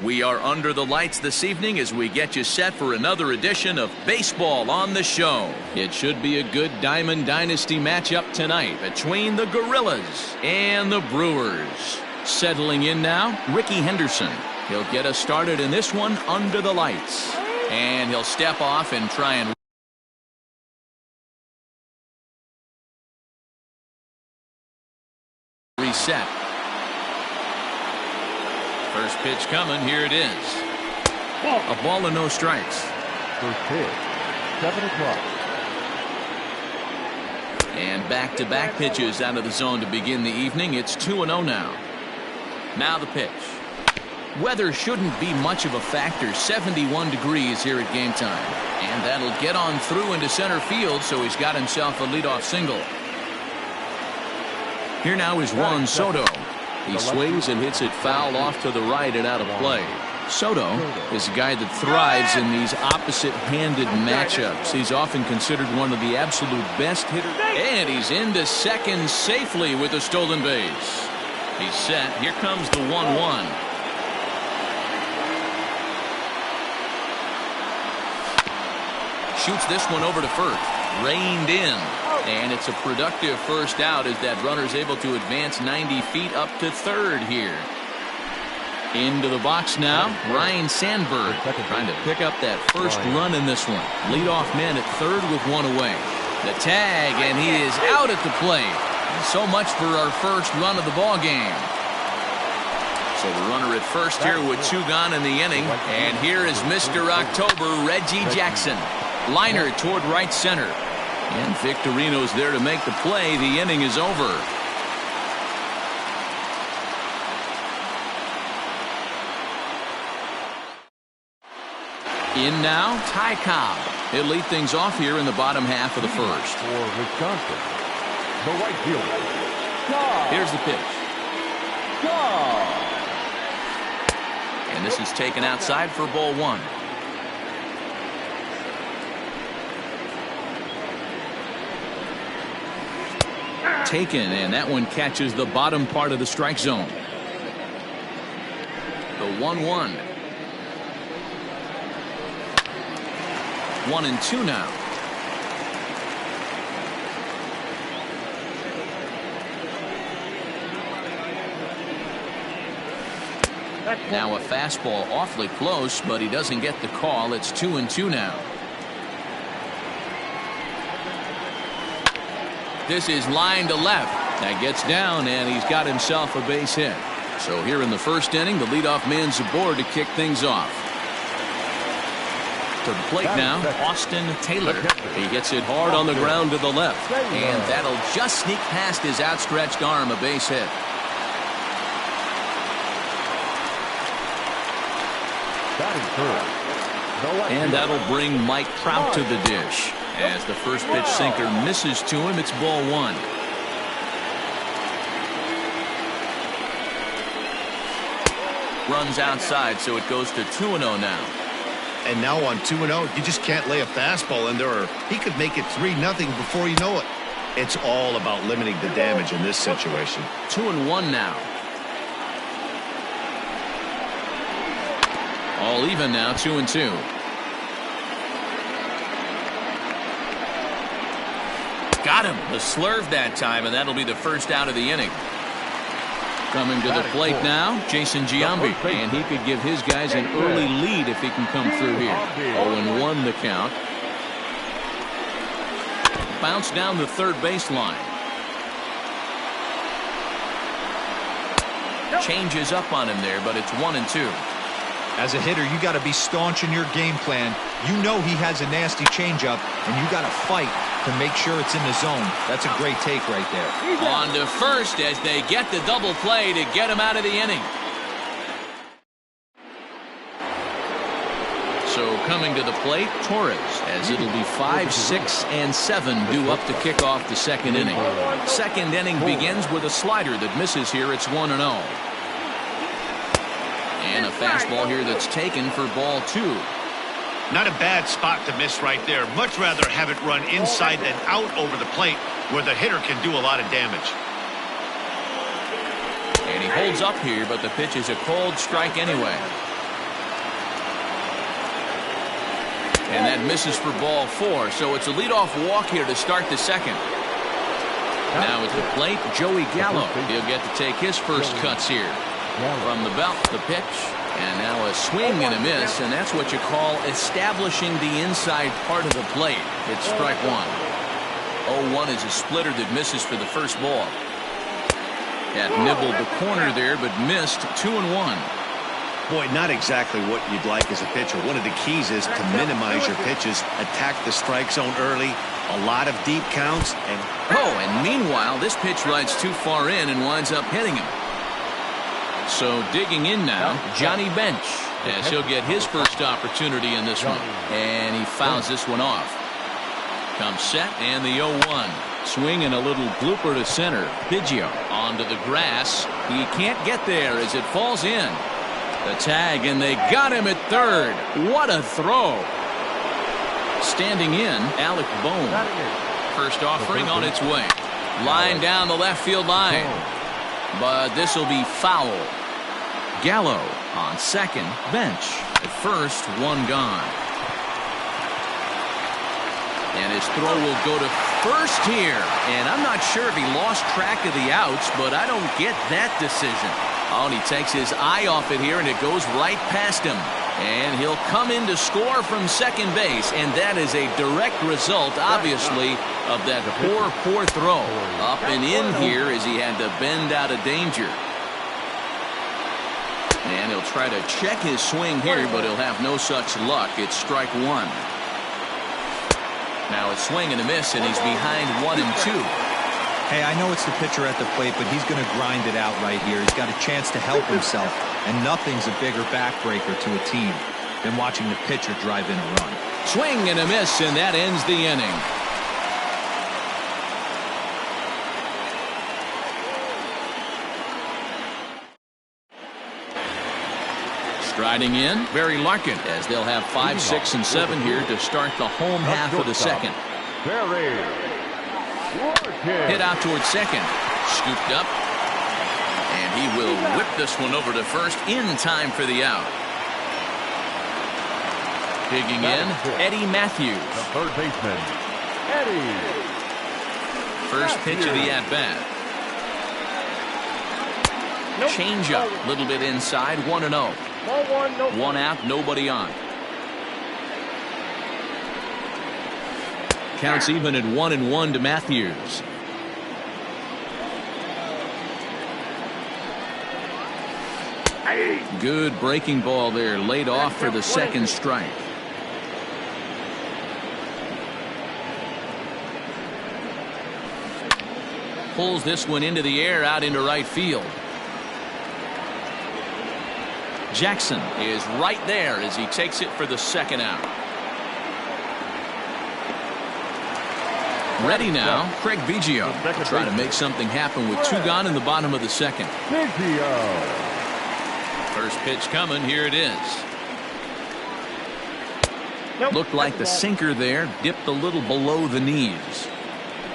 We are under the lights this evening as we get you set for another edition of Baseball on the Show. It should be a good Diamond Dynasty matchup tonight between the Gorillas and the Brewers. Settling in now, Ricky Henderson. He'll get us started in this one under the lights. And he'll step off and try and reset. First pitch coming. Here it is. A ball and no strikes. First pitch, 7 o'clock. And back-to-back pitches out of the zone to begin the evening. It's 2-0 now. Now the pitch. Weather shouldn't be much of a factor. 71 degrees here at game time. And that'll get on through into center field, so he's got himself a leadoff single. Here now is Juan Soto. He swings and hits it foul off to the right and out of play. Soto is a guy that thrives in these opposite-handed matchups. He's often considered one of the absolute best hitters. And he's into second safely with a stolen base. He's set. Here comes the 1-1. Shoots this one over to first. Reined in. And it's a productive first out as that runner's able to advance 90 feet up to third here. Into the box now, Ryan Sandberg trying to pick up that first run in this one. Leadoff man at third with one away. The tag, and he is out at the plate. So much for our first run of the ball game. So the runner at first here with 2 gone in the inning. And here is Mr. October, Reggie Jackson. Liner toward right center. And Victorino's there to make the play. The inning is over. In now, Ty Cobb. He'll lead things off here in the bottom half of the first. For Wisconsin, the right fielder. Here's the pitch. And this is taken outside for ball 1. Taken, and that one catches the bottom part of the strike zone. The 1-1. 1-2 now. Now a fastball awfully close, but he doesn't get the call. It's 2-2 now. This is line to left. That gets down, and he's got himself a base hit. So here in the first inning, the leadoff man's aboard to kick things off. To the plate now, Austin Taylor. He gets it hard on the ground to the left. And that'll just sneak past his outstretched arm, a base hit. And that'll bring Mike Trout to the dish. As the first pitch sinker misses to him, it's ball 1. Runs outside, so it goes to 2-0 now. And now on 2-0, you just can't lay a fastball in there, or he could make it 3-0 before you know it. It's all about limiting the damage in this situation. 2-1 now. All even now, 2-2. Got him. The slurve that time, and that'll be the first out of the inning. Coming to the plate now, Jason Giambi. And he could give his guys an early lead if he can come through here. 0-1 the count. Bounce down the third baseline. Changes up on him there, but it's 1-2. As a hitter, you got to be staunch in your game plan. You know he has a nasty changeup, and you got to fight to make sure it's in the zone. That's a great take right there. On to first as they get the double play to get him out of the inning. So coming to the plate, Torres, as it'll be 5, 6, and 7 due up to kick off the second inning. Second inning begins with a slider that misses here. It's 1-0. And a fastball here that's taken for ball 2. Not a bad spot to miss right there. Much rather have it run inside than out over the plate where the hitter can do a lot of damage. And he holds up here, but the pitch is a cold strike anyway. And that misses for ball 4. So it's a leadoff walk here to start the second. Now at the plate, Joey Gallo. He'll get to take his first cuts here. From the belt, the pitch. And now a swing and a miss. And that's what you call establishing the inside part of the plate. It's strike 1. 0-1 is a splitter that misses for the first ball. Had nibbled the corner there, but missed 2-1. Boy, not exactly what you'd like as a pitcher. One of the keys is to minimize your pitches, attack the strike zone early, a lot of deep counts, and meanwhile, this pitch rides too far in and winds up hitting him. So digging in now, Johnny Bench, as he'll get his first opportunity in this one. And he fouls this one off. Comes set, and the 0-1. Swing and a little blooper to center. Biggio onto the grass. He can't get there as it falls in. The tag, and they got him at third. What a throw. Standing in, Alec Bohm. First offering on its way. Line down the left field line. But this will be foul. Gallo on second. Bench at first. One gone. And his throw will go to first here. And I'm not sure if he lost track of the outs, but I don't get that decision. Oh, and he takes his eye off it here, and it goes right past him. And he'll come in to score from second base, and that is a direct result, obviously, of that poor throw. Up and in here as he had to bend out of danger. And he'll try to check his swing here, but he'll have no such luck. It's strike 1. Now a swing and a miss, and he's behind 1-2. Hey, I know it's the pitcher at the plate, but he's going to grind it out right here. He's got a chance to help himself, and nothing's a bigger backbreaker to a team than watching the pitcher drive in a run. Swing and a miss, and that ends the inning. Striding in, Barry Larkin, as they'll have 5, 6, and 7 here to start the home half of the second. Hit out towards second. Scooped up. And he will whip this one over to first in time for the out. Digging in, Eddie Matthews. The third baseman, Eddie. First pitch of the at-bat. Change up, a little bit inside, 1-0. One out, nobody on. Counts even at 1-1 to Matthews. Good breaking ball there, laid off for the second strike. Pulls this one into the air, out into right field. Jackson is right there as he takes it for the second out. Ready now, Craig Biggio. Try to make something happen with 2 gone in the bottom of the second. First pitch coming, here it is. Looked like the sinker there, dipped a little below the knees.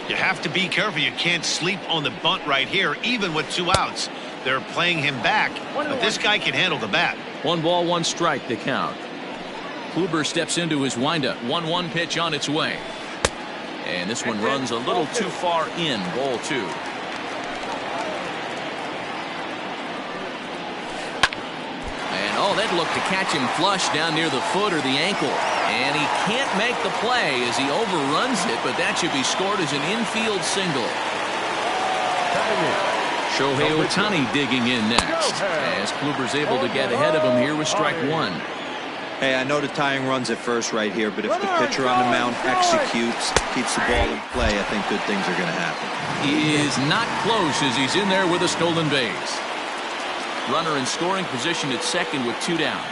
you have to be careful. You can't sleep on the bunt right here, even with 2 outs. They're playing him back, but this guy can handle the bat. 1 ball, 1 strike to count. Kluber steps into his windup. 1-1 pitch on its way. And this one runs a little too far in. Ball 2. And oh, that looked to catch him flush down near the foot or the ankle. And he can't make the play as he overruns it, but that should be scored as an infield single. Shohei Ohtani digging in next as Kluber's able to get ahead of him here with strike 1. Hey, I know the tying run's at first right here, but if the pitcher on the mound executes, keeps the ball in play, I think good things are going to happen. He is not close as he's in there with a stolen base. Runner in scoring position at second with 2 down.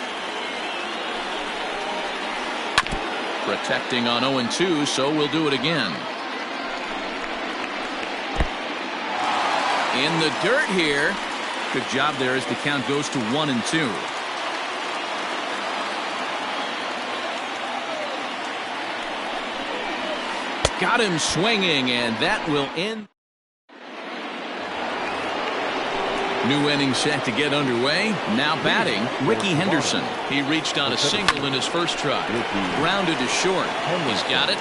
Protecting on 0-2, so we'll do it again. In the dirt here. Good job there as the count goes to 1-2. Got him swinging, and that will end. New inning set to get underway. Now batting, Ricky Henderson. He reached on a single in his first try. Grounded to short. He's got it.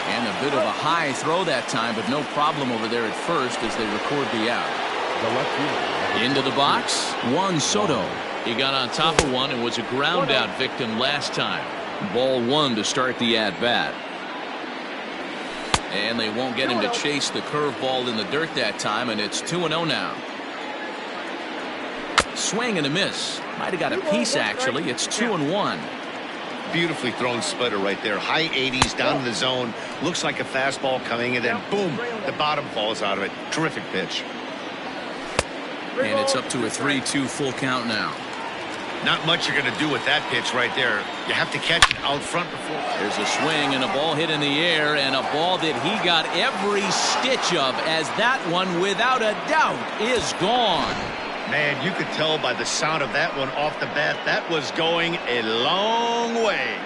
And a bit of a high throw that time, but no problem over there at first as they record the out. Into the box, Juan Soto. He got on top of one and was a ground out victim last time. Ball one to start the at-bat. And they won't get him to chase the curveball in the dirt that time, and it's 2-0 now. Swing and a miss. Might have got a piece, actually. It's 2-1. Beautifully thrown splitter right there. High 80s down to the zone. Looks like a fastball coming, and then boom, the bottom falls out of it. Terrific pitch. And it's up to a 3-2 full count now. Not much you're going to do with that pitch right there. You have to catch it out front before. There's a swing and a ball hit in the air, and a ball that he got every stitch of, as that one, without a doubt, is gone. Man, you could tell by the sound of that one off the bat, that was going a long way.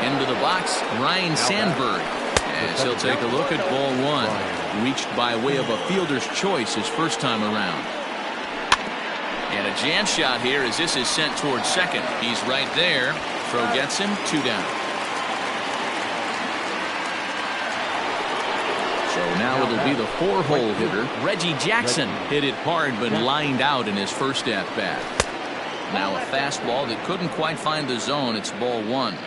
Into the box, Ryan Sandberg. As he'll take a look at ball one. Reached by way of a fielder's choice his first time around. And a jam shot here as this is sent towards second. He's right there. Throw gets him, 2 down. So now it'll be the 4-hole hitter, Reggie Jackson. Hit it hard but lined out in his first at-bat. Now a fastball that couldn't quite find the zone. It's ball one.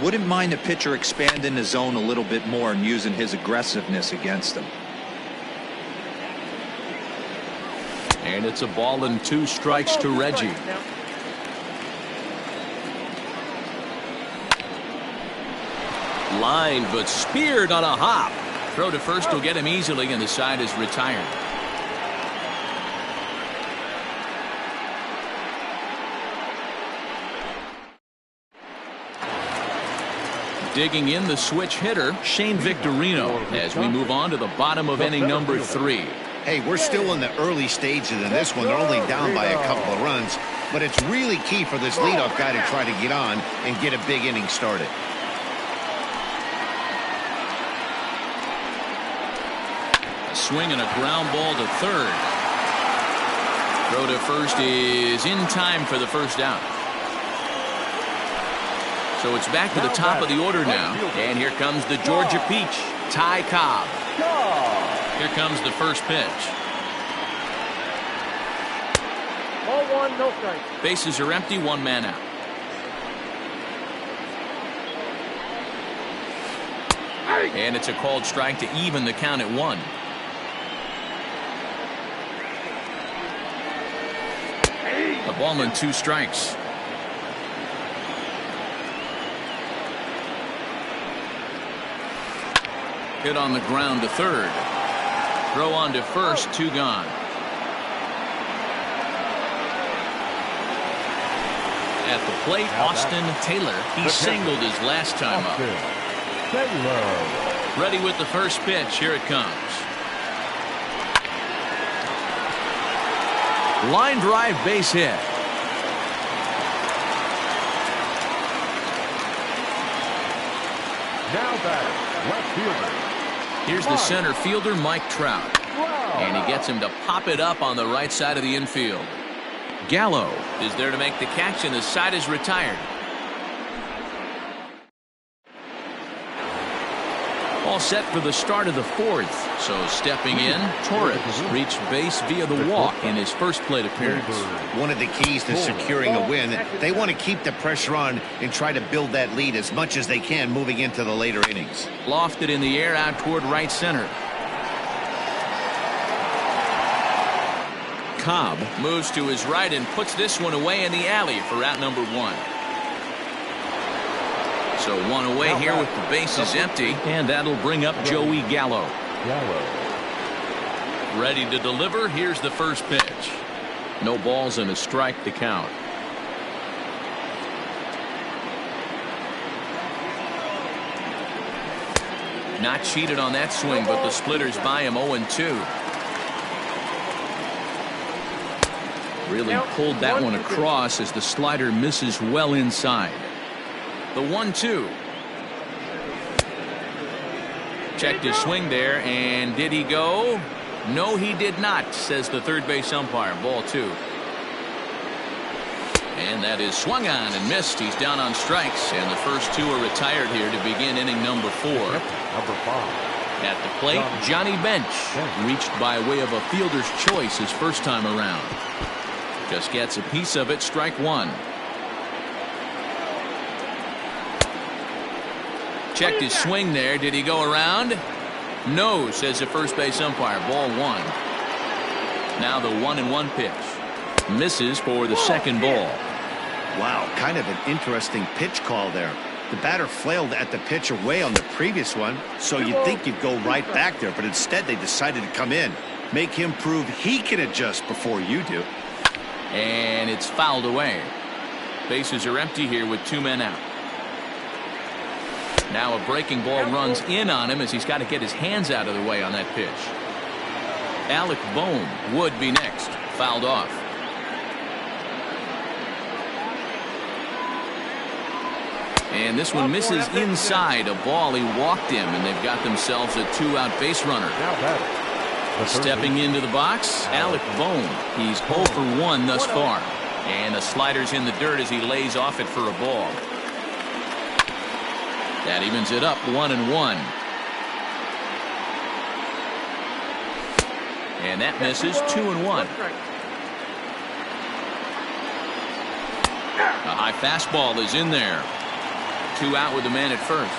Wouldn't mind a pitcher expanding the zone a little bit more and using his aggressiveness against them. And it's a ball and 2 strikes to Reggie. Line but speared on a hop. Throw to first will get him easily, and the side is retired. Digging in the switch hitter, Shane Victorino, as we move on to the bottom of inning number 3. Hey, we're still in the early stages in this one. They're only down by a couple of runs, but it's really key for this leadoff guy to try to get on and get a big inning started. A swing and a ground ball to third. Throw to first is in time for the first out. So it's back to the top of the order now. And here comes the Georgia Peach, Ty Cobb. Here comes the first pitch. Ball one, no strike. Bases are empty, 1 man out. And it's a called strike to even the count at 1. A ball and 2 strikes. Hit on the ground to third. Throw on to first, 2 gone. At the plate, Austin Taylor. He singled his last time up. Ready with the first pitch. Here it comes. Line drive, base hit. Now batter, left fielder. Here's the center fielder, Mike Trout. And he gets him to pop it up on the right side of the infield. Gallo is there to make the catch, and the side is retired. All set for the start of the 4th. So stepping in, Torres reached base via the walk in his first plate appearance. One of the keys to securing a win, they want to keep the pressure on and try to build that lead as much as they can moving into the later innings. Lofted in the air out toward right center. Cobb moves to his right and puts this one away in the alley for out number 1. So 1 away here with the bases empty, and that'll bring up Joey Gallo. Ready to deliver. Here's the first pitch. No balls and a strike to count. Not cheated on that swing, but the splitters by him 0-2. Really pulled that one across as the slider misses well inside. The 1-2. Checked his swing there, and did he go? No, he did not, says the third base umpire. Ball 2. And that is swung on and missed. He's down on strikes, and the first 2 are retired here to begin inning number 4. Number 5. At the plate, Johnny Bench, reached by way of a fielder's choice his first time around. Just gets a piece of it, strike 1. Checked his swing there. Did he go around? No, says the first base umpire. Ball 1. Now the 1-1 pitch. Misses for the second ball. Wow, kind of an interesting pitch call there. The batter flailed at the pitch away on the previous one, so you'd think you'd go right back there, but instead they decided to come in, make him prove he can adjust before you do. And it's fouled away. Bases are empty here with 2 men out. Now a breaking ball runs in on him as he's got to get his hands out of the way on that pitch. Alec Bohm would be next. Fouled off. And this one misses inside. A ball he walked him, and they've got themselves a 2-out base runner. Stepping into the box, Alec Bohm. He's 0 for 1 thus far. And the slider's in the dirt as he lays off it for a ball. That evens it up 1-1. And that misses 2-1. A high fastball is in there. 2 out with the man at first.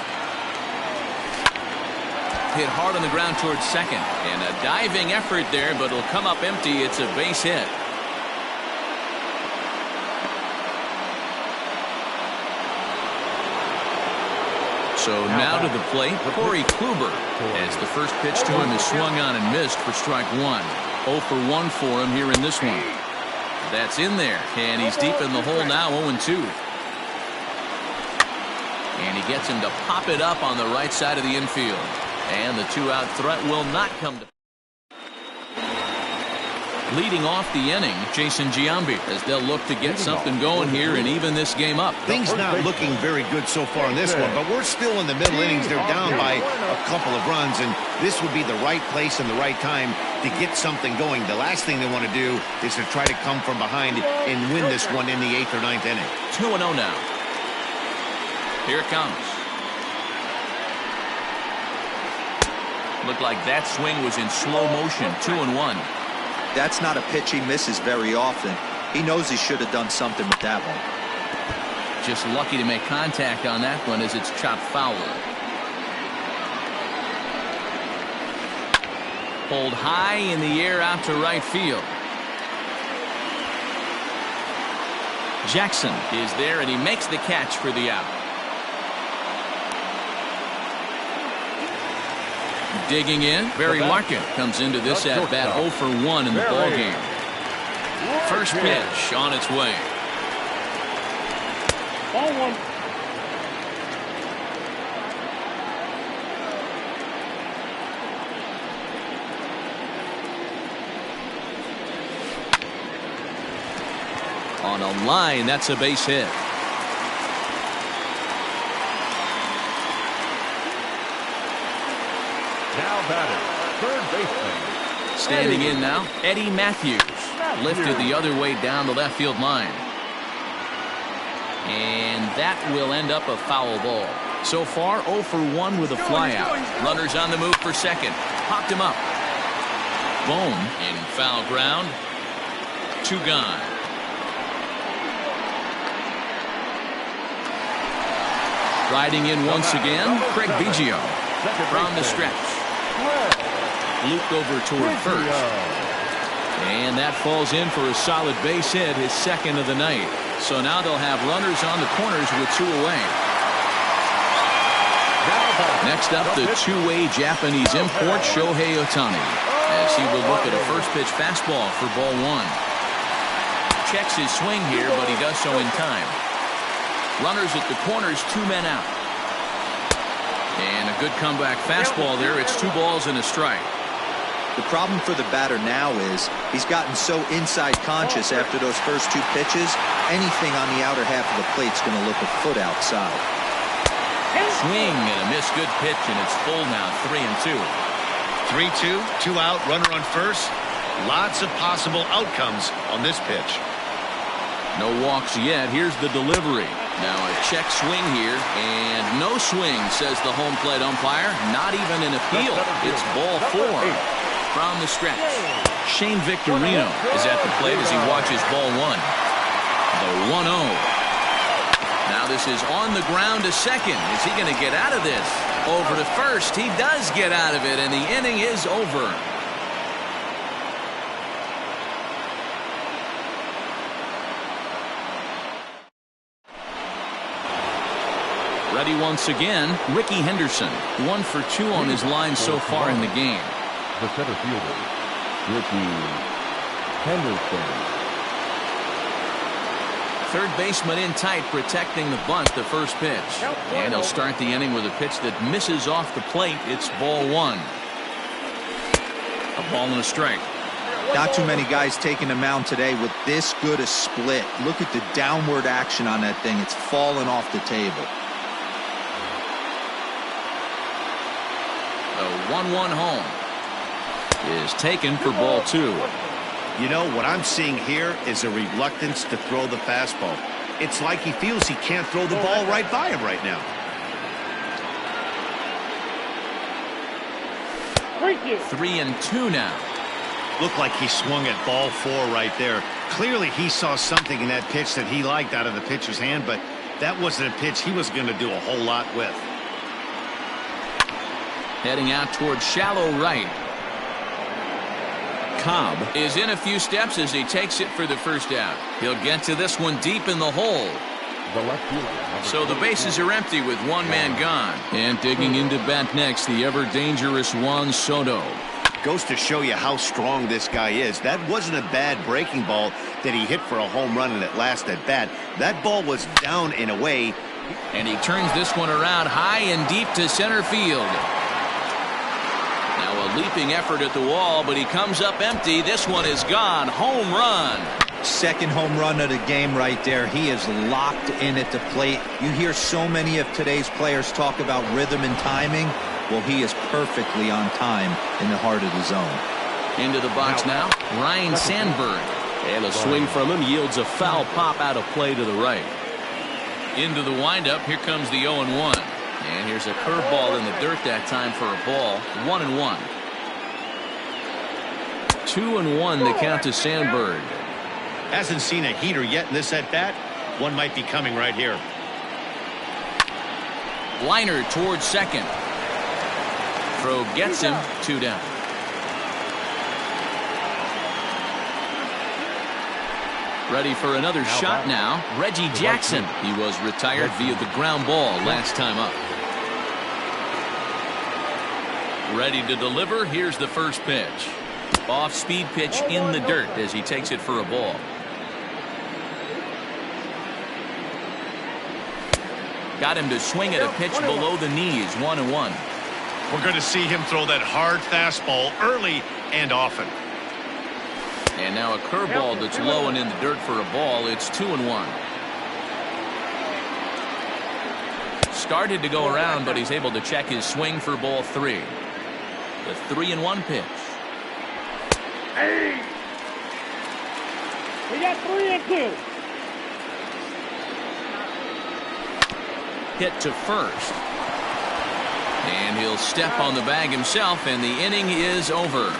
Hit hard on the ground towards second. And a diving effort there, but it'll come up empty. It's a base hit. So now to the plate, Corey Kluber, as the first pitch to him is swung on and missed for strike 1. 0 for 1 for him here in this one. That's in there, and he's deep in the hole now, 0-2. And he gets him to pop it up on the right side of the infield. And the 2-out threat will not come to. Leading off the inning, Jason Giambi, as they'll look to get something going here and even this game up. Things not looking very good so far in this one, but we're still in the middle innings. They're down by a couple of runs, and this would be the right place and the right time to get something going. The last thing they want to do is to try to come from behind and win this one in the 8th or 9th inning. 2-0 now. Here it comes. Looked like that swing was in slow motion. 2-1. That's not a pitch he misses very often. He knows he should have done something with that one. Just lucky to make contact on that one as it's chopped foul. Pulled high in the air out to right field. Jackson is there, and he makes the catch for the out. Digging in, Barry Larkin comes into this at bat 0 for 1 in the ball game. First pitch on its way. Ball 1. On a line, that's a base hit. Now batting, third baseman. Standing in now, Eddie Matthews. Lifted the other way down the left field line. And that will end up a foul ball. So far, 0 for 1 with a flyout. Runners on the move for second. Popped him up. Bohm in foul ground. 2 gone. Riding in once again, Craig Biggio from the stretch. Looped over toward first. And that falls in for a solid base hit, his second of the night. So now they'll have runners on the corners with 2 away. Next up, the two-way Japanese import, Shohei Ohtani, as he will look at a first pitch fastball for ball 1. Checks his swing here, but he does so in time. Runners at the corners, 2 men out. And a good comeback fastball there. It's 2 balls and a strike. The problem for the batter now is he's gotten so inside conscious after those first 2 pitches, anything on the outer half of the plate's going to look a foot outside. Swing and a missed good pitch, and it's full now, 3-2. 3-2, 2 out, runner on first. Lots of possible outcomes on this pitch. No walks yet. Here's the delivery. Now a check swing here, and no swing, says the home plate umpire. Not even an appeal. It's ball 4 from the stretch. Shane Victorino is at the plate as he watches ball 1. The 1-0. Now this is on the ground to second. Is he going to get out of this? Over to first. He does get out of it, and the inning is over. Ready once again, Ricky Henderson. 1 for 2 on his line so far in the game. The center fielder, Ricky Henderson. Third baseman in tight, protecting the bunt, the first pitch. And he'll start the inning with a pitch that misses off the plate. It's ball 1. A ball and a strike. Not too many guys taking the mound today with this good a split. Look at the downward action on that thing. It's falling off the table. The 1-1 home is taken for ball 2. You know, what I'm seeing here is a reluctance to throw the fastball. It's like he feels he can't throw the ball right by him right now. 3-2 now. Looked like he swung at ball 4 right there. Clearly he saw something in that pitch that he liked out of the pitcher's hand, but that wasn't a pitch he was going to do a whole lot with. Heading out towards shallow right. Cobb is in a few steps as he takes it for the first out. He'll get to this one deep in the hole. The left fielder. So the bases are empty with 1 man gone. And digging into bat next, the ever-dangerous Juan Soto. Goes to show you how strong this guy is. That wasn't a bad breaking ball that he hit for a home run in that last at bat. That ball was down and away. And he turns this one around high and deep to center field. Now a leaping effort at the wall, but he comes up empty. This one is gone. Home run. Second home run of the game right there. He is locked in at the plate. You hear so many of today's players talk about rhythm and timing. Well, he is perfectly on time in the heart of the zone. Into the box now, Ryan Sandberg. And a swing from him yields a foul pop out of play to the right. Into the windup, here comes the 0-1. And here's a curveball in the dirt that time for a ball. 1-1. 2-1 the count to Sandberg. Hasn't seen a heater yet in this at bat. One might be coming right here. Liner towards second. Throw gets him. 2 down. Ready for another shot now. Reggie Jackson. He was retired via the ground ball last time up. Ready to deliver. Here's the first pitch. Off-speed pitch in the dirt as he takes it for a ball. Got him to swing at a pitch below the knees. 1-1. We're going to see him throw that hard fastball early and often. And now a curveball that's low and in the dirt for a ball. It's 2-1. Started to go around, but he's able to check his swing for ball 3. The 3-1 pitch. Hey! We got 3-2. Hit to first. And he'll step on the bag himself, and the inning is over.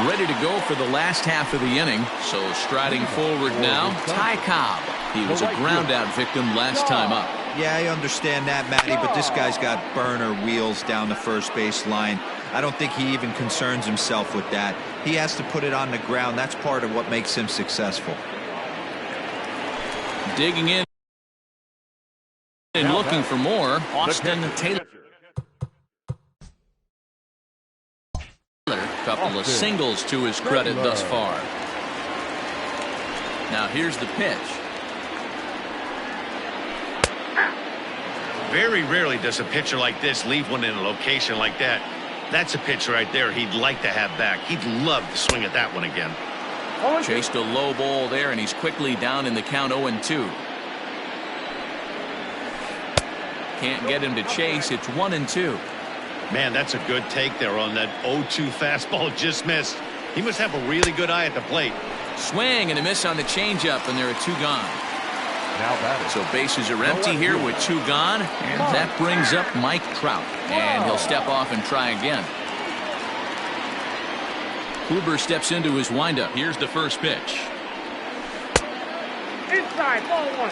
Ready to go for the last half of the inning. So striding forward now, Ty Cobb. He was a ground out victim last time up. Yeah, I understand that, Matty, but this guy's got burner wheels down the first base line. I don't think he even concerns himself with that. He has to put it on the ground. That's part of what makes him successful. Digging in and looking for more, Austin Taylor. Couple of singles to his credit thus far. Now here's the pitch. Very rarely does a pitcher like this leave one in a location like that. That's a pitch right there he'd like to have back. He'd love to swing at that one again. Chased a low ball there, and he's quickly down in the count 0-2. Can't get him to chase. It's 1-2. Man, that's a good take there on that 0-2 fastball. Just missed. He must have a really good eye at the plate. Swing and a miss on the changeup, and there are 2 gone. Now batting. So bases are empty here with 2 gone, and that brings up Mike Trout, and he'll step off and try again. Kluber steps into his windup. Here's the first pitch. Inside, ball 1.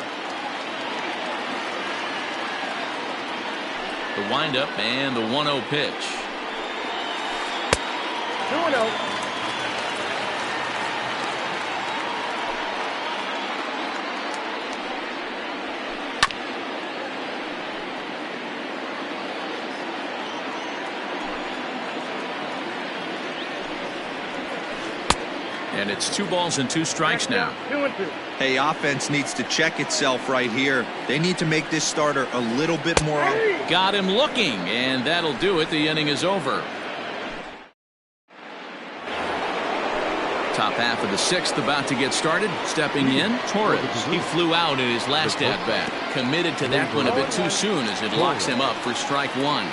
The windup and the 1-0 pitch. 2-0. And it's 2 balls and 2 strikes now. 2-2. Hey, offense needs to check itself right here. They need to make this starter a little bit more. Got him looking, and that'll do it. The inning is over. Top half of the 6th about to get started. Stepping in, Torres. He flew out in his last at-bat. Committed to that one a bit too soon as it locks him up for strike 1.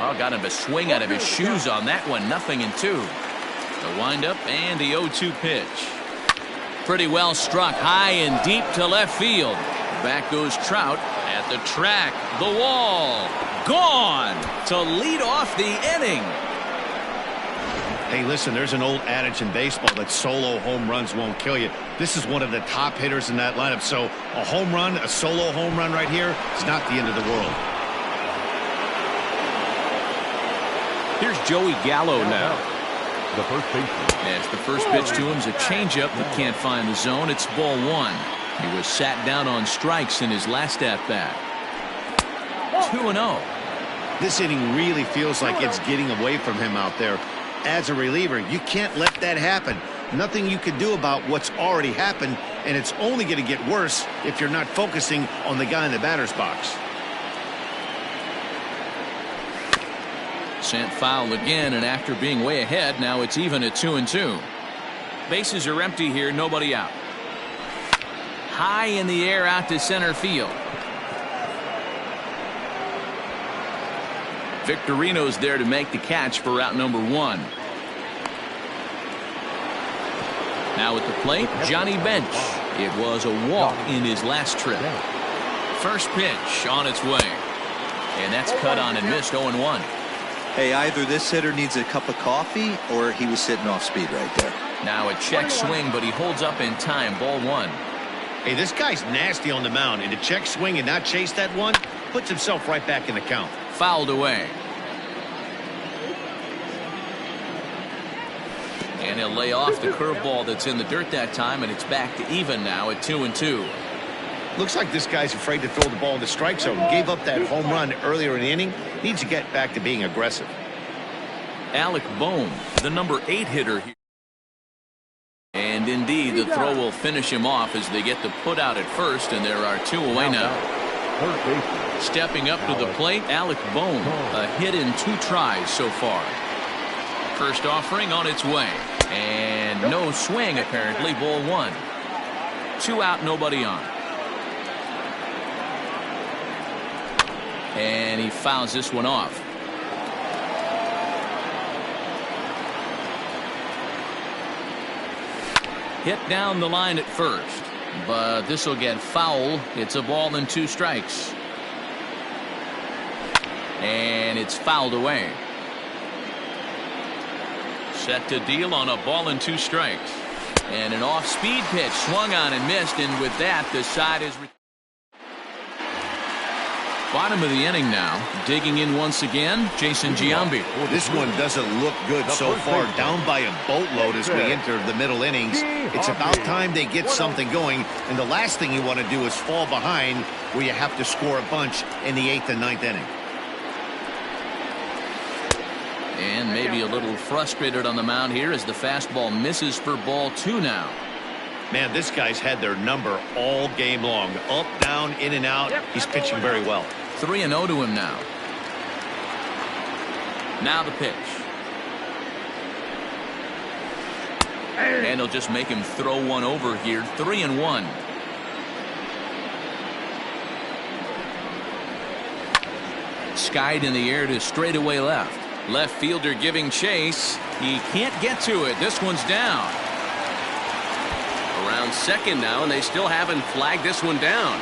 Oh, got him to swing out of his shoes on that one. 0-2. The windup and the 0-2 pitch. Pretty well struck high and deep to left field. Back goes Trout at the track. The wall. Gone to lead off the inning. Hey, listen, there's an old adage in baseball that solo home runs won't kill you. This is one of the top hitters in that lineup. So a home run, a solo home run right here is not the end of the world. Here's Joey Gallo now. The first baseman. As the first pitch to him is a changeup that can't find the zone. It's ball 1. He was sat down on strikes in his last at-bat. 2-0. This inning really feels like it's getting away from him out there. As a reliever, you can't let that happen. Nothing you can do about what's already happened, and it's only going to get worse if you're not focusing on the guy in the batter's box. Sent foul again, and after being way ahead, now it's even at 2-2. Bases are empty here, nobody out. High in the air out to center field. Victorino's there to make the catch for out number 1. Now at the plate, Johnny Bench. It was a walk in his last trip. First pitch on its way. And that's cut on and missed. 0-1. Hey, either this hitter needs a cup of coffee or he was sitting off speed right there. Now a check swing, but he holds up in time. Ball 1. Hey, this guy's nasty on the mound, and to check swing and not chase that one puts himself right back in the count. Fouled away. And he'll lay off the curveball that's in the dirt that time, and it's back to even now at 2-2. Looks like this guy's afraid to throw the ball in the strike zone. Gave up that home run earlier in the inning. Needs to get back to being aggressive. Alec Bohm, the number 8 hitter here. And indeed, the throw will finish him off as they get the put out at first, and there are 2 away now. Third baseman. Stepping up to the plate, Alec Bohm, a hit in 2 tries so far. First offering on its way. And no swing, apparently. Ball 1. 2 out, nobody on. And he fouls this one off. Hit down the line at first, but this will get foul. It's a ball and 2 strikes. And it's fouled away. Set to deal on a ball and 2 strikes. And an off-speed pitch swung on and missed, and with that, the side is... Bottom of the inning now. Digging in once again, Jason Giambi. This one doesn't look good so far. Down by a boatload as we enter the middle innings. It's about time they get something going. And the last thing you want to do is fall behind where you have to score a bunch in the 8th and 9th inning. And maybe a little frustrated on the mound here as the fastball misses for ball 2 now. Man, this guy's had their number all game long. Up, down, in and out. He's pitching very well. 3-0 to him now. Now the pitch. And he'll just make him throw one over here. 3-1. Skied in the air to straightaway left. Left fielder giving chase. He can't get to it. This one's down. Around second now, and they still haven't flagged this one down.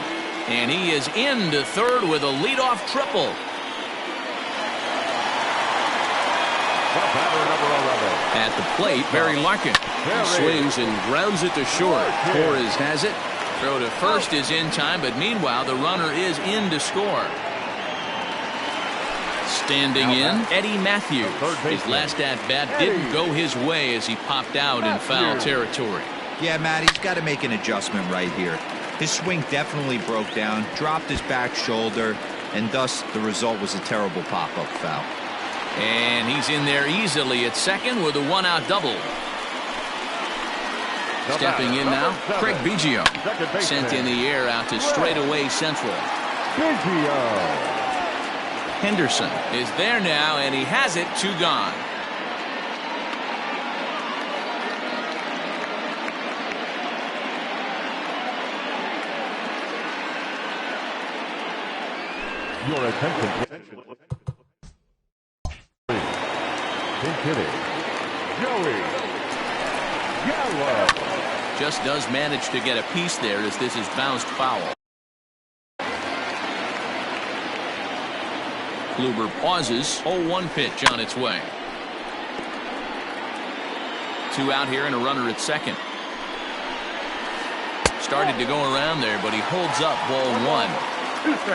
And he is into third with a leadoff triple. At the plate, Barry Larkin. He swings and grounds it to short. Torres has it. Throw to first is in time, but meanwhile the runner is in to score. Standing in, Eddie Matthews. His last at-bat didn't go his way as he popped out in foul territory. Yeah, Matt, he's got to make an adjustment right here. His swing definitely broke down, dropped his back shoulder, and thus the result was a terrible pop-up foul. And he's in there easily at second with a one-out double. Stepping in now, Craig Biggio. Sent in the air out to straightaway central. Biggio. Henderson is there now, and he has it. 2 gone. Your attention. Pinch hitting. Joey Gallo. Just does manage to get a piece there as this is bounced foul. Kluber pauses. 0-1 pitch on its way. 2 out here and a runner at second. Started to go around there, but he holds up ball 1.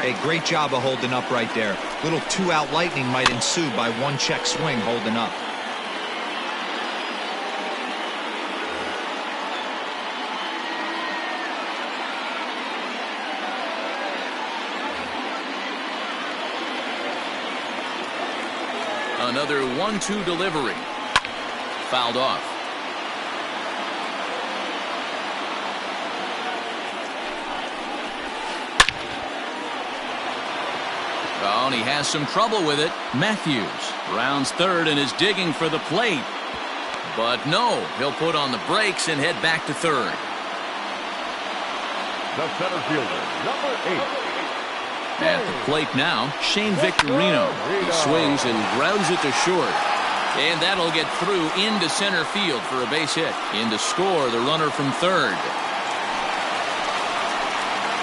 Hey, great job of holding up right there. Little 2-out lightning might ensue by 1 check swing holding up. Another 1-2 delivery. Fouled off. Oh, and he has some trouble with it. Matthews rounds third and is digging for the plate. But no, he'll put on the brakes and head back to third. The center fielder, number 8. At the plate now, Shane Victorino. He swings and grounds it to short. And that'll get through into center field for a base hit. In to score the runner from third.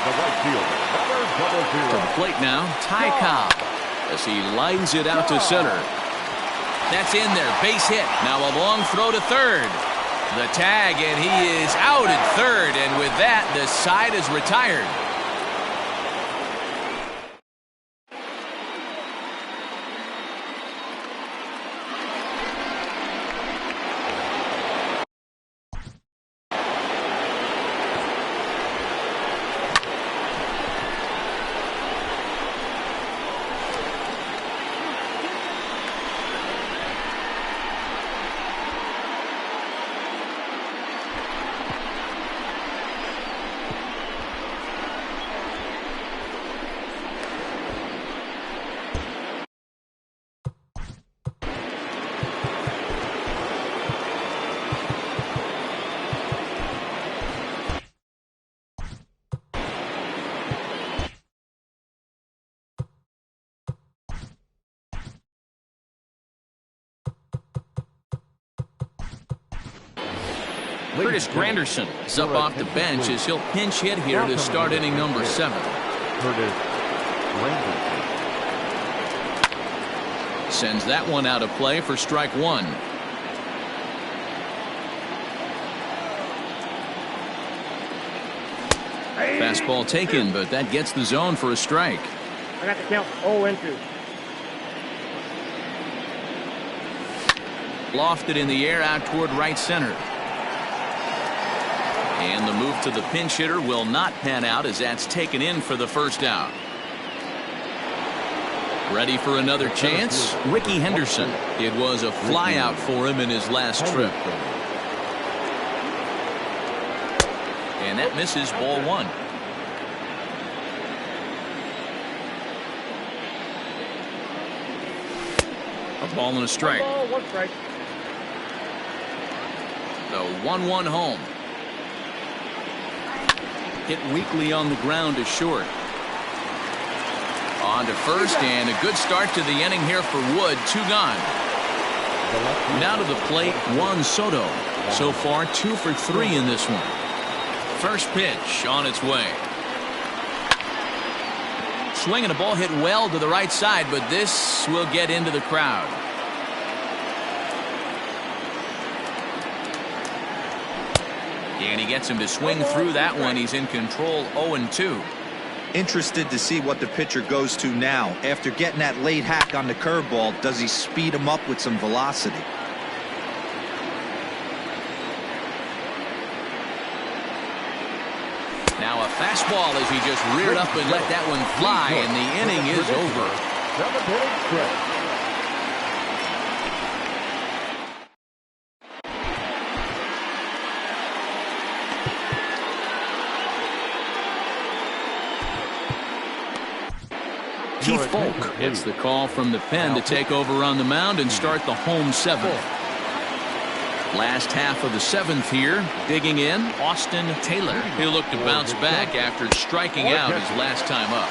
The right fielder, number 00. To the plate now, Ty Cobb. As he lines it out to center. That's in there, base hit. Now a long throw to third. The tag, and he is out at third. And with that, the side is retired. Curtis Granderson is up off the bench as he'll pinch hit here to start inning number 7. Curtis Granderson. Sends that one out of play for strike 1. Fastball taken, but that gets the zone for a strike. I got the count 0-2. Lofted in the air out toward right center. And the move to the pinch hitter will not pan out as that's taken in for the first out. Ready for another chance? Ricky Henderson. It was a flyout for him in his last trip. And that misses, ball one. A ball and a strike. One strike. The 1-1 home. Hit weakly on the ground is short. On to first, and a good start to the inning here for Wood. 2 gone. Now to the plate, Juan Soto. So far, 2 for 3 in this one. First pitch on its way. Swinging a ball hit well to the right side, but this will get into the crowd. And he gets him to swing through that one. He's in control, 0-2. Interested to see what the pitcher goes to now. After getting that late hack on the curveball, does he speed him up with some velocity? Now a fastball as he just reared up and let that one fly, and the inning is over. 7th inning. Keith Folk gets the call from the pen to take over on the mound and start the home 7th. Last half of the 7th here. Digging in, Austin Taylor. He'll look to bounce back after striking out his last time up.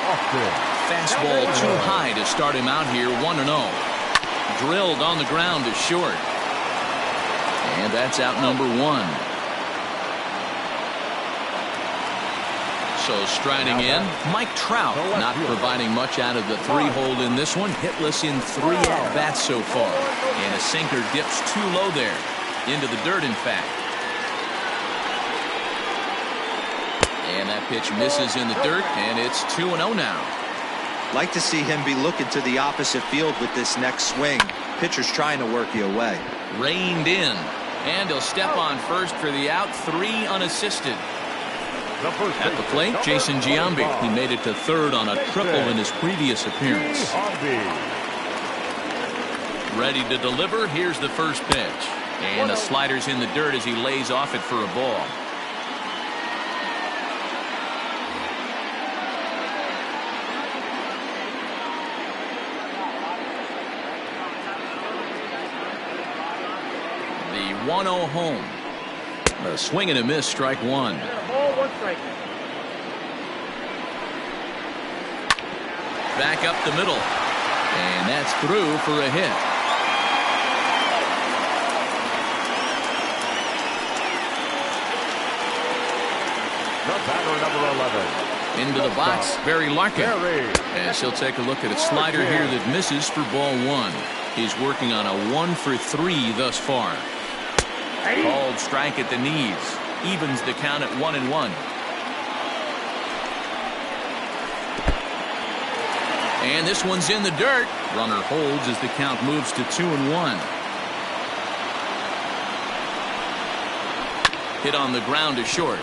Fastball too high to start him out here, 1-0. Drilled on the ground is short. And that's out number 1. So striding in, Mike Trout, not providing much out of the 3-hole in this one. Hitless in 3 at-bats so far. And a sinker dips too low there. Into the dirt, in fact. And that pitch misses in the dirt, and it's 2-0 now. Like to see him be looking to the opposite field with this next swing. Pitcher's trying to work you away. Reined in. And he'll step on first for the out. 3 unassisted. At the plate, Jason Giambi. He made it to 3rd on a triple in his previous appearance. Ready to deliver. Here's the first pitch. And the slider's in the dirt as he lays off it for a ball. The 1-0 home. A swing and a miss, strike 1. Back up the middle. And that's through for a hit. The batter, number 11. Into the box, Barry Larkin. As he'll take a look at a slider here that misses for ball 1. He's working on a 1 for 3 thus far. Called strike at the knees. Evens the count at 1-1. And this one's in the dirt. Runner holds as the count moves to 2-1. Hit on the ground is short.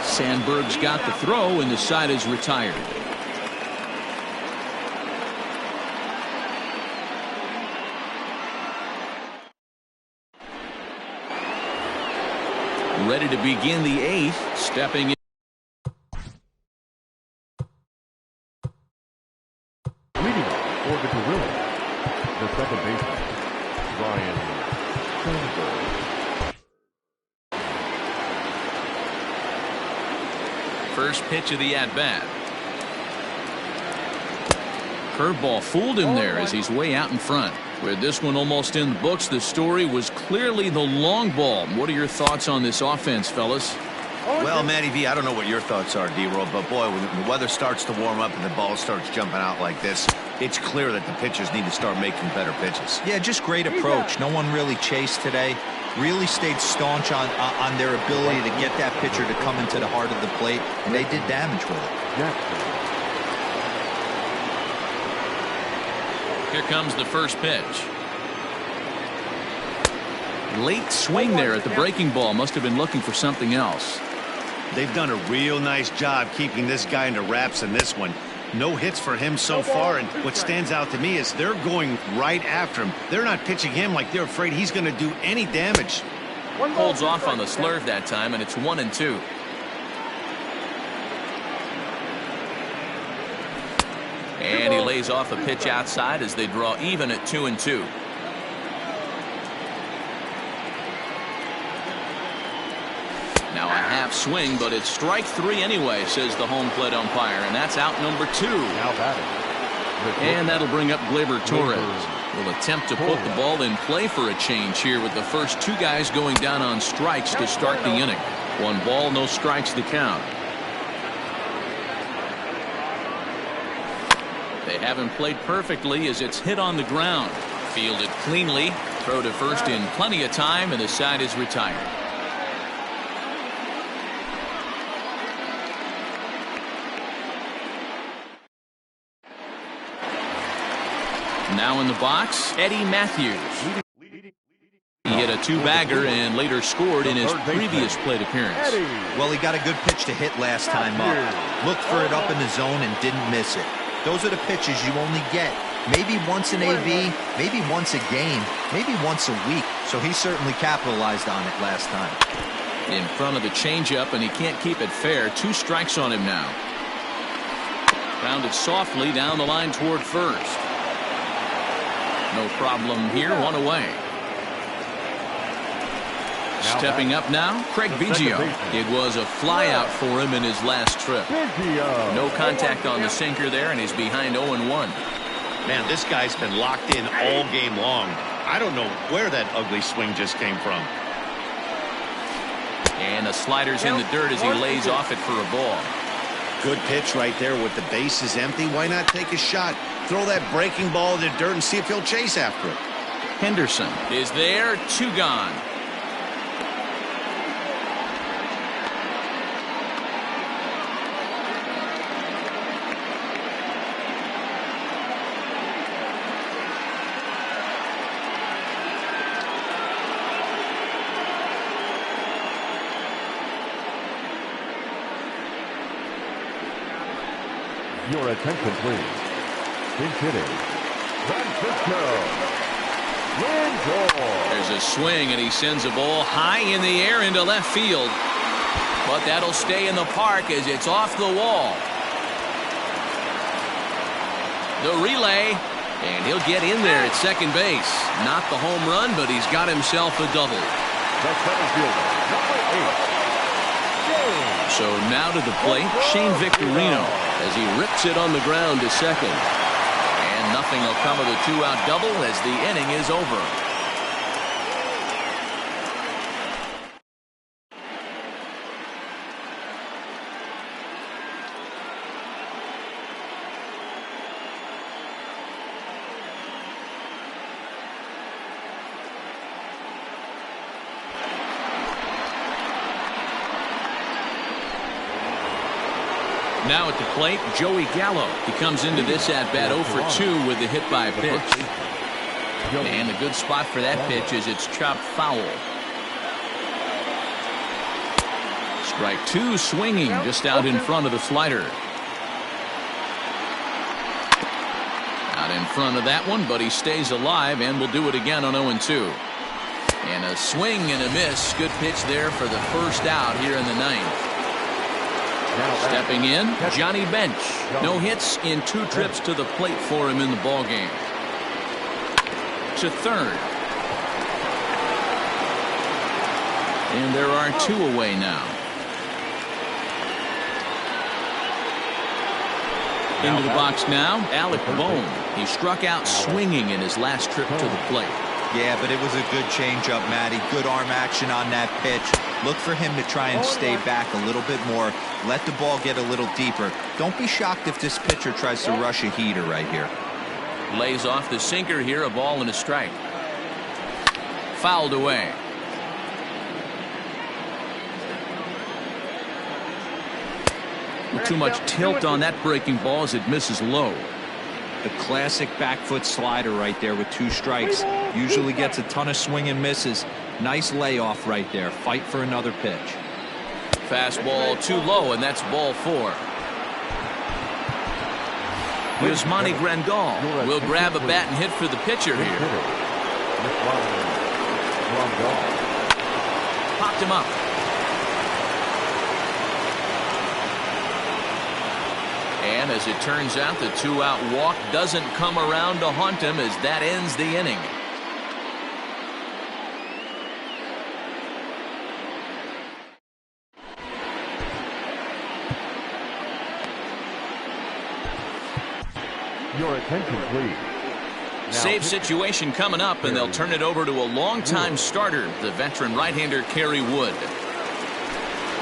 Sandberg's got the throw, and the side is retired. Ready to begin the 8th. Stepping in. Leading for the Gorillas, the second baseman, Ryan Sandberg. First pitch of the at-bat. Curveball fooled him there as he's way out in front. With this one almost in the books, the story was clearly the long ball. What are your thoughts on this offense, fellas? Well, Matty V, I don't know what your thoughts are, D-Roll, but boy, when the weather starts to warm up and the ball starts jumping out like this, it's clear that the pitchers need to start making better pitches. Yeah, just great approach. No one really chased today. Really stayed staunch on their ability to get that pitcher to come into the heart of the plate, and they did damage with it. Here comes the first pitch. Late swing there at the breaking ball. Must have been looking for something else. They've done a real nice job keeping this guy into wraps in this one. No hits for him so far, and what stands out to me is they're going right after him. They're not pitching him like they're afraid he's going to do any damage. Holds off on the slurve that time, and it's 1-2. And he lays off a pitch outside as they draw even at 2-2. Now a half swing, but it's strike 3 anyway, says the home plate umpire, and that's out number 2. Now batting. And that'll bring up Gleyber Torres. Will attempt to put the ball in play for a change here with the first 2 guys going down on strikes to start the inning. 1 ball, no strikes to count. They haven't played perfectly as it's hit on the ground. Fielded cleanly. Throw to first in plenty of time, and the side is retired. Now in the box, Eddie Matthews. He hit a 2-bagger and later scored in his previous plate appearance. Well, he got a good pitch to hit last time up. Looked for it up in the zone and didn't miss it. Those are the pitches you only get maybe once in AV, maybe once a game, maybe once a week. So he certainly capitalized on it last time. In front of the changeup, and he can't keep it fair. 2 strikes on him now. Grounded softly down the line toward first. No problem here, 1 away. Stepping up now, Craig Biggio. It was a flyout for him in his last trip. No contact on the sinker there, and he's behind 0-1. Man, this guy's been locked in all game long. I don't know where that ugly swing just came from. And the slider's in the dirt as he lays off it for a ball. Good pitch right there with the bases empty. Why not take a shot? Throw that breaking ball in the dirt and see if he'll chase after it. Henderson is there, 2 gone. Your attention, please. Pinch hitting. Francisco Lindor. There's a swing, and he sends a ball high in the air into left field. But that'll stay in the park as it's off the wall. The relay, and he'll get in there at second base. Not the home run, but he's got himself a double. The center fielder, number 8. So now to the plate, Shane Victorino, as he rips it on the ground to second. And nothing will come of the 2-out double as the inning is over. Now at the plate, Joey Gallo. He comes into this at-bat 0 for 2 with the hit by pitch. And the good spot for that pitch is it's chopped foul. Strike 2 swinging just out in front of the slider. Out in front of that one, but he stays alive and will do it again on 0-2. And a swing and a miss. Good pitch there for the first out here in the 9th. Stepping in, Johnny Bench. No hits in 2 trips to the plate for him in the ballgame. To third. And there are 2 away now. Into the box now, Alec Bohm. He struck out swinging in his last trip to the plate. Yeah, but it was a good changeup, Matty. Good arm action on that pitch. Look for him to try and stay back a little bit more. Let the ball get a little deeper. Don't be shocked if this pitcher tries to rush a heater right here. Lays off the sinker here, a ball and a strike. Fouled away. Too much tilt on that breaking ball as it misses low. The classic back foot slider right there with 2 strikes. Usually gets a ton of swing and misses. Nice layoff right there. Fight for another pitch. Fastball too low, and that's ball 4. Here's Monty Grandal. Will grab a bat and hit for the pitcher here. picked him up. And as it turns out, the 2-out walk doesn't come around to haunt him as that ends the inning. Your attention, please. Save situation coming up, and they'll turn it over to a longtime starter, the veteran right-hander Kerry Wood.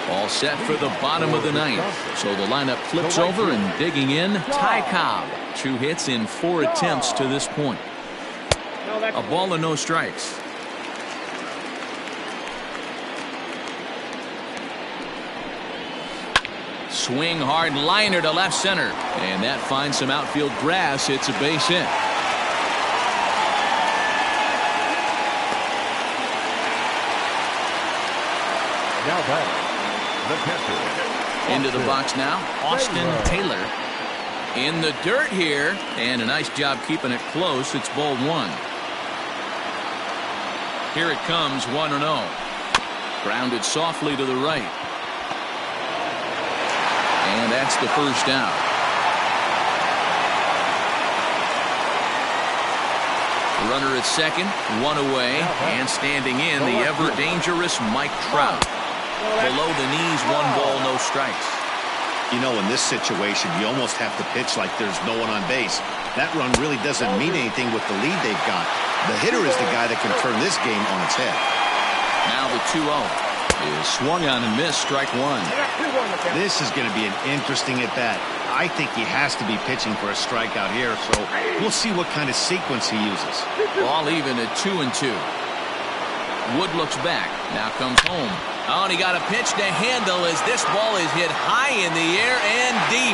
All set for the bottom of the ninth. So the lineup flips over, and digging in, Ty Cobb. 2 hits in 4 attempts to this point. A ball and no strikes. Swing hard liner to left center, and that finds some outfield grass. It's a base hit. Now back, the catcher. Into the box now, Austin Taylor. In the dirt here, and a nice job keeping it close. It's ball 1. Here it comes, 1-0. Grounded softly to the right. And that's the first out. Runner at second, 1 away, and standing in the ever-dangerous Mike Trout. Below the knees, 1 ball, no strikes. You know, in this situation, you almost have to pitch like there's no one on base. That run really doesn't mean anything with the lead they've got. The hitter is the guy that can turn this game on its head. Now the 2-0 is swung on and missed, strike 1. This is going to be an interesting at-bat. I think he has to be pitching for a strikeout here, so we'll see what kind of sequence he uses. Ball even at 2-2. Wood looks back. Now comes home. Oh, and he got a pitch to handle as this ball is hit high in the air and deep.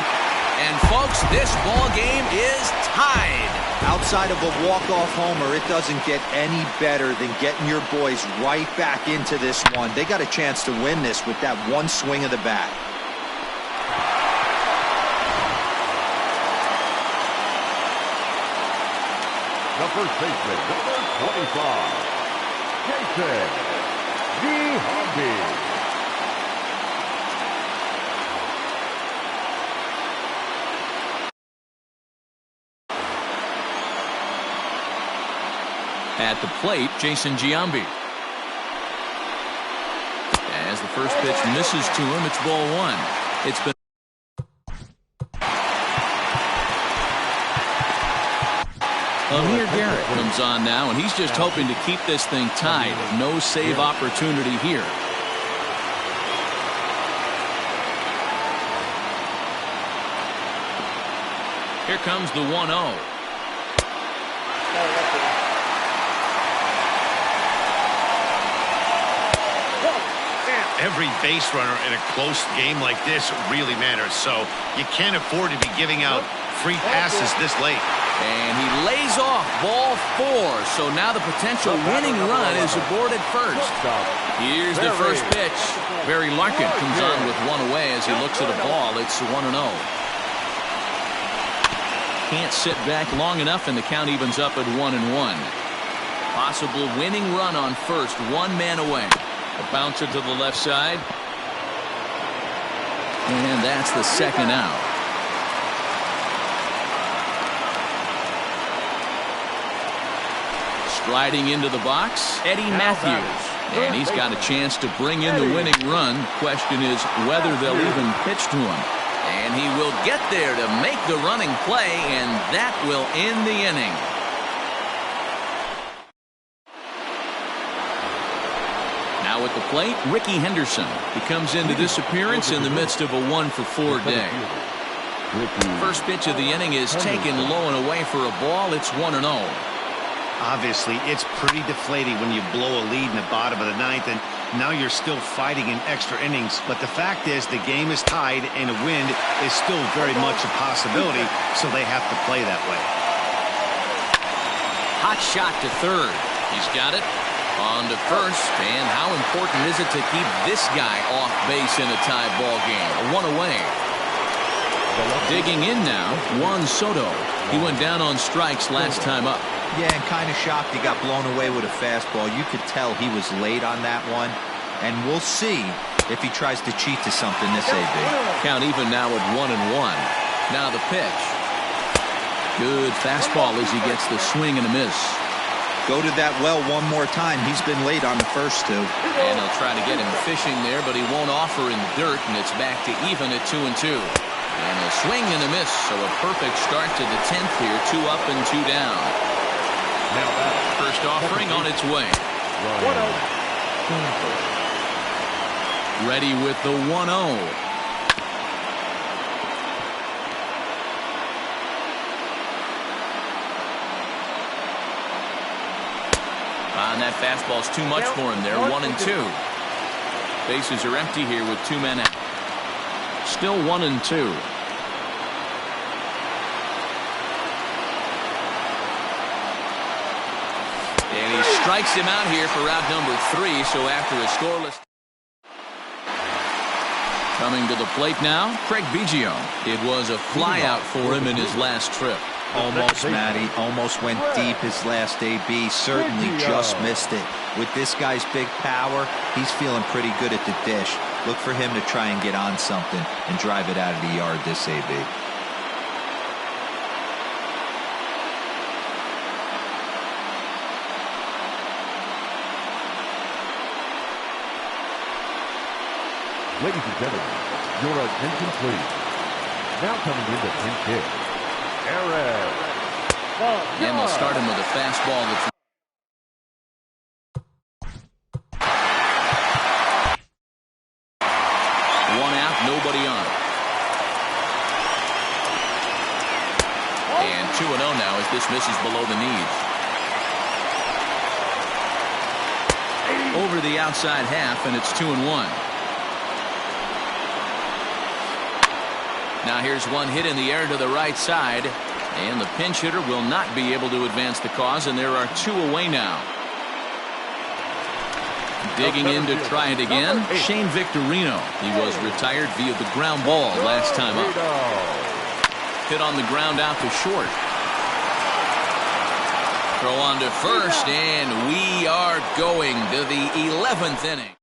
And, folks, this ball game is tied. Outside of a walk-off homer, it doesn't get any better than getting your boys right back into this one. They got a chance to win this with that one swing of the bat. The first baseman, number 25, Jason D. At the plate, Jason Giambi. As the first pitch misses to him, it's ball 1. It's been Amir Garrett comes on now, and he's just hoping to keep this thing tied. No save opportunity here. Here comes the 1-0. Every base runner in a close game like this really matters, so you can't afford to be giving out free passes this late. And he lays off ball 4, so now the potential winning run is aboard at first. Here's the first pitch. Barry Larkin comes on with 1 away as he looks at a ball. It's 1-0. Can't sit back long enough, and the count evens up at 1-1. Possible winning run on first, 1 man away. A bouncer to the left side. And that's the second out. Striding into the box, Eddie Matthews. And he's got a chance to bring in the winning run. Question is whether they'll even pitch to him. And he will get there to make the running play, and that will end the inning. Now at the plate, Ricky Henderson. He comes into this appearance in the midst of a 1-for-4 day. First pitch of the inning is taken low and away for a ball. It's 1-0. Obviously, it's pretty deflating when you blow a lead in the bottom of the ninth, and now you're still fighting in extra innings. But the fact is, the game is tied, and a win is still very much a possibility, so they have to play that way. Hot shot to third. He's got it. On to first, and how important is it to keep this guy off base in a tie ball game? 1 away. Digging in now, Juan Soto. He went down on strikes last time up. Yeah, and kind of shocked he got blown away with a fastball. You could tell he was late on that one. And we'll see if he tries to cheat to something this AB. Count even now at 1-1. Now the pitch. Good fastball as he gets the swing and a miss. Go to that well one more time. He's been late on the first two. And they'll try to get him fishing there, but he won't offer in the dirt, and it's back to even at 2-2. And a swing and a miss, so a perfect start to the 10th here. 2 up and 2 down. Now that First offering on its way. Ready with the 1-0. And that fastball's too much for him there. 1-2. Bases are empty here with 2 men out. Still 1-2. And he strikes him out here for out number 3. So after a scoreless. Coming to the plate now, Craig Biggio. It was a flyout for him in his last trip. Almost, Matty. Almost went deep his last AB. Certainly just missed it. With this guy's big power, he's feeling pretty good at the dish. Look for him to try and get on something and drive it out of the yard this AB. Ladies and gentlemen, your attention please. Now coming into pinch hit, Aaron. And they'll start him with a fastball that's 1 out, nobody on. And 2-0 now as this misses below the knees. Over the outside half, and it's 2-1. Now here's one hit in the air to the right side, and the pinch hitter will not be able to advance the cause, and there are 2 away now. Digging in to try it again, Shane Victorino. He was retired via the ground ball last time up. Hit on the ground out to short. Throw on to first, and we are going to the 11th inning.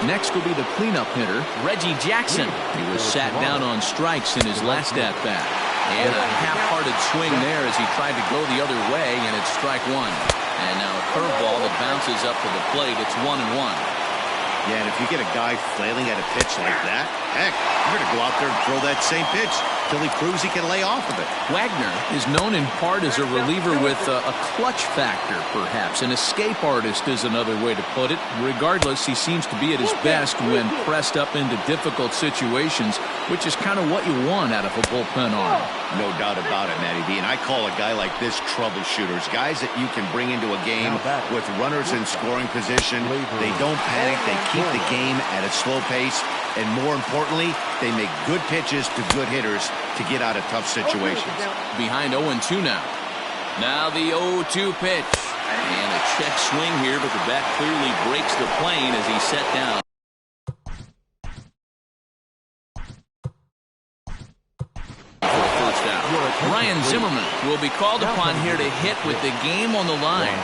Next will be the cleanup hitter, Reggie Jackson. He was sat down on strikes in his last at-bat. And a half-hearted swing there as he tried to go the other way, and it's strike 1. And now a curveball that bounces up to the plate. It's 1-1. Yeah, and if you get a guy flailing at a pitch like that, heck, you're going to go out there and throw that same pitch till he proves he can lay off of it. Wagner is known in part as a reliever with a clutch factor, perhaps. An escape artist is another way to put it. Regardless, he seems to be at his best when pressed up into difficult situations, which is kind of what you want out of a bullpen arm. No doubt about it, Matty B. And I call a guy like this troubleshooters, guys that you can bring into a game with runners in scoring position. They don't panic. They keep the game at a slow pace. And more importantly, they make good pitches to good hitters to get out of tough situations. Behind 0-2 now. Now the 0-2 pitch. And a check swing here, but the bat clearly breaks the plane as he's set down. First out. Ryan Zimmerman will be called upon here to hit with the game on the line.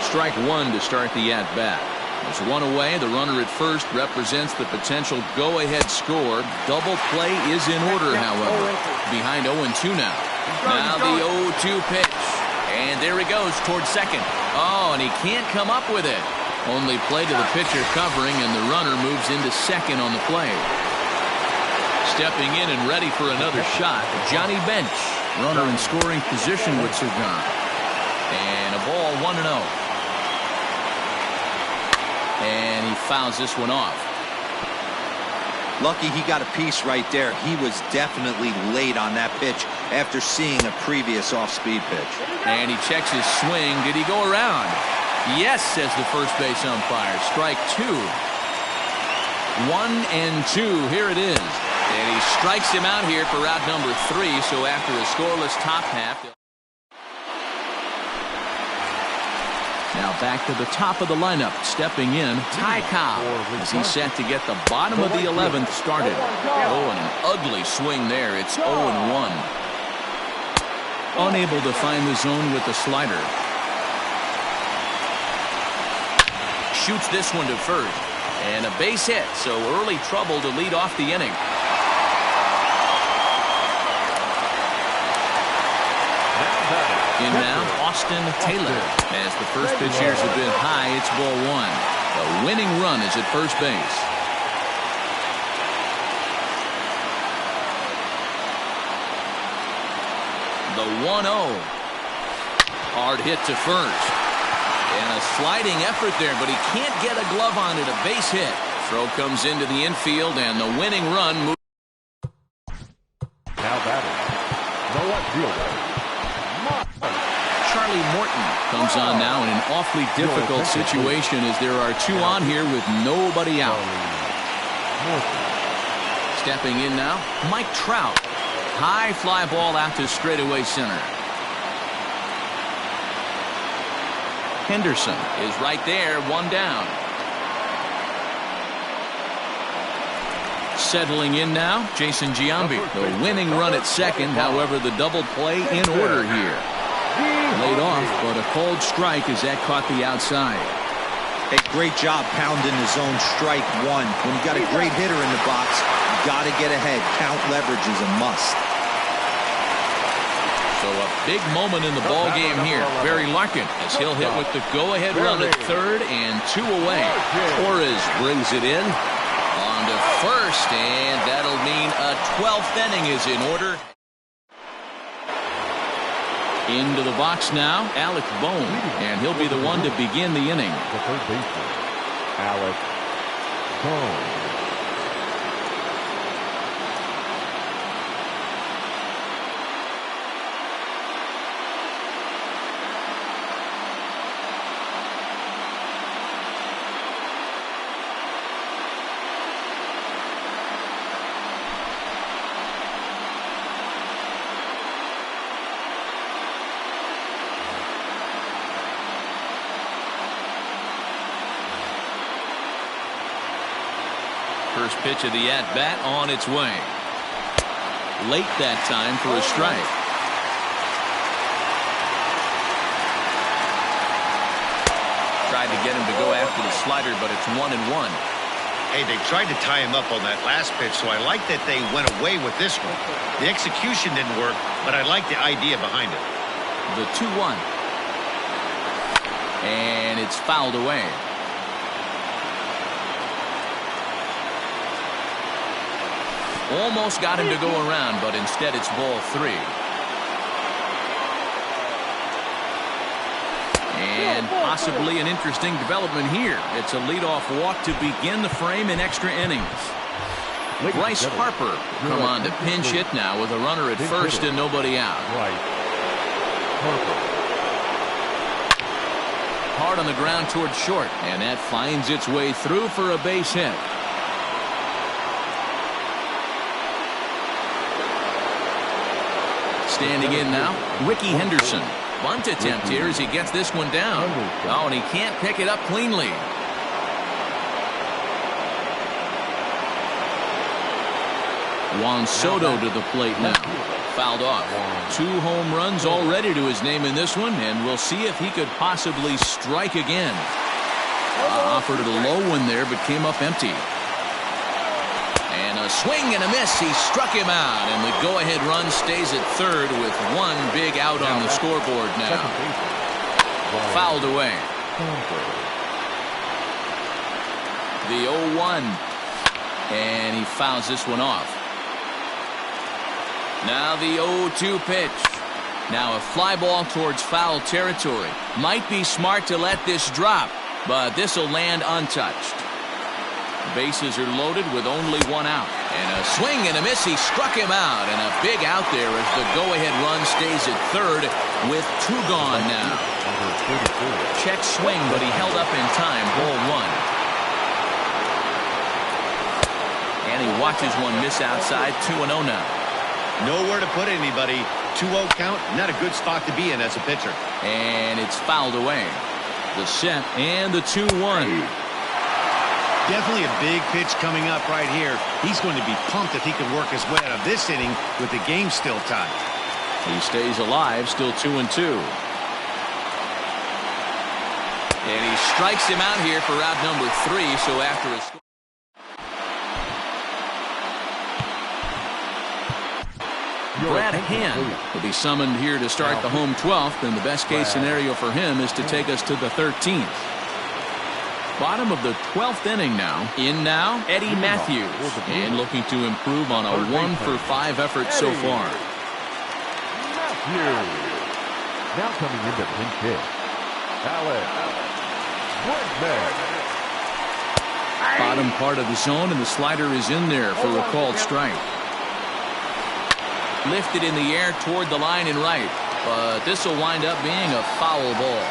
Strike 1 to start the at-bat. There's 1 away. The runner at first represents the potential go-ahead score. Double play is in order, however. Behind 0-2 now. Now the 0-2 pitch. And there he goes towards second. Oh, and he can't come up with it. Only play to the pitcher covering, and the runner moves into second on the play. Stepping in and ready for another shot, Johnny Bench. Runner in scoring position with Sagan. And a ball 1-0. And he fouls this one off. Lucky he got a piece right there. He was definitely late on that pitch after seeing a previous off-speed pitch. And he checks his swing. Did he go around? Yes, says the first base umpire. Strike 2. 1-2. Here it is. And he strikes him out here for out number 3. So after a scoreless top half. Now back to the top of the lineup. Stepping in, Ty Cobb, as he's set to get the bottom of the 11th started. Oh, and an ugly swing there. It's 0-1. Unable to find the zone with the slider. Shoots this one to first. And a base hit, so early trouble to lead off the inning. In now, Austin Taylor. As the first pitch here is a bit high, it's ball 1. The winning run is at first base. The 1-0. Hard hit to first. And a sliding effort there, but he can't get a glove on it. A base hit. Throw comes into the infield, and the winning run moves. Now batting. No left fielder. Charlie Morton comes on now in an awfully difficult situation as there are 2 on here with nobody out. Stepping in now, Mike Trout. High fly ball out to straightaway center. Henderson is right there, 1 down. Settling in now, Jason Giambi. The winning run at second, however, the double play in order here. Laid off, but a cold strike as that caught the outside. Hey, great job pounding the zone. Strike 1. When you got a great hitter in the box, you got to get ahead. Count leverage is a must. So a big moment in the ball game here. Barry Larkin as he'll hit with the go-ahead run at third and 2 away. Torres brings it in. On to first, and that'll mean a 12th inning is in order. Into the box now, Alec Bohm, and he'll be the one to begin the inning. The third baseman, Alec Bohm. First pitch of the at-bat on its way. Late that time for a strike. Tried to get him to go after the slider, but it's 1-1. Hey, they tried to tie him up on that last pitch, so I like that they went away with this one. The execution didn't work, but I like the idea behind it. The 2-1. And it's fouled away. Almost got him to go around, but instead it's ball 3. And possibly an interesting development here. It's a leadoff walk to begin the frame in extra innings. Bryce Harper come on to pinch hit now with a runner at first and nobody out. Hard on the ground towards short, and that finds its way through for a base hit. Standing in now, Ricky Henderson. Bunt attempt here as he gets this one down. Oh, and he can't pick it up cleanly. Juan Soto to the plate now. Fouled off. 2 home runs already to his name in this one, and we'll see if he could possibly strike again. Offered it a low one there, but came up empty. And a swing and a miss. He struck him out, and the go-ahead run stays at third with 1 big out on the scoreboard now. Fouled away. The 0-1, and he fouls this one off. Now the 0-2 pitch. Now a fly ball towards foul territory. Might be smart to let this drop, but this will land untouched. Bases are loaded with only 1 out. And a swing and a miss. He struck him out. And a big out there as the go-ahead run stays at third with 2 gone now. Check swing, but he held up in time. Ball one. And he watches one miss outside. 2-0 now. Nowhere to put anybody. 2-0 count. Not a good spot to be in as a pitcher. And it's fouled away. The set and the 2-1. Definitely a big pitch coming up right here. He's going to be pumped if he can work his way out of this inning with the game still tied. He stays alive, still 2-2. And he strikes him out here for out number 3. So after a Brad Hand will be summoned here to start the home 12th, and the best case scenario for him is to take us to the 13th. Bottom of the 12th inning now. In now, Eddie Matthews, and looking to improve on a 1-for-5 effort so far. Now coming into pinch hit, Alex Bregman. Bottom part of the zone, and the slider is in there for a called strike. Lifted in the air toward the line and right, but this will wind up being a foul ball.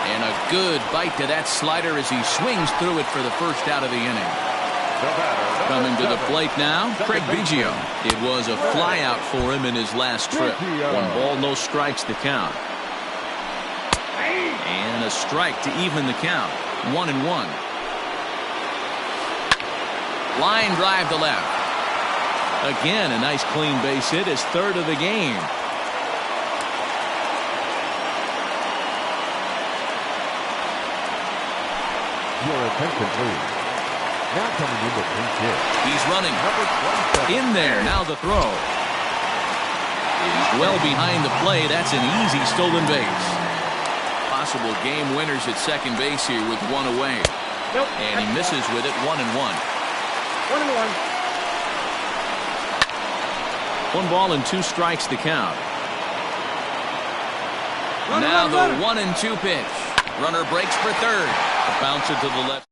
And a good bite to that slider as he swings through it for the first out of the inning. Coming to the plate now, Craig Biggio. It was a flyout for him in his last trip. 1 ball, no strikes to count. And a strike to even the count. 1-1. Line drive to left. Again, a nice clean base hit, his 3rd of the game. Your attention, please. Now coming into pinch hit. He's running. In there, now the throw. He's well behind the play. That's an easy stolen base. Possible game winners at second base here with 1 away. And he misses with it. 1-1. 1-1. 1 ball and 2 strikes to count. Now the 1-2 pitch. Runner breaks for third. Bounce it to the left.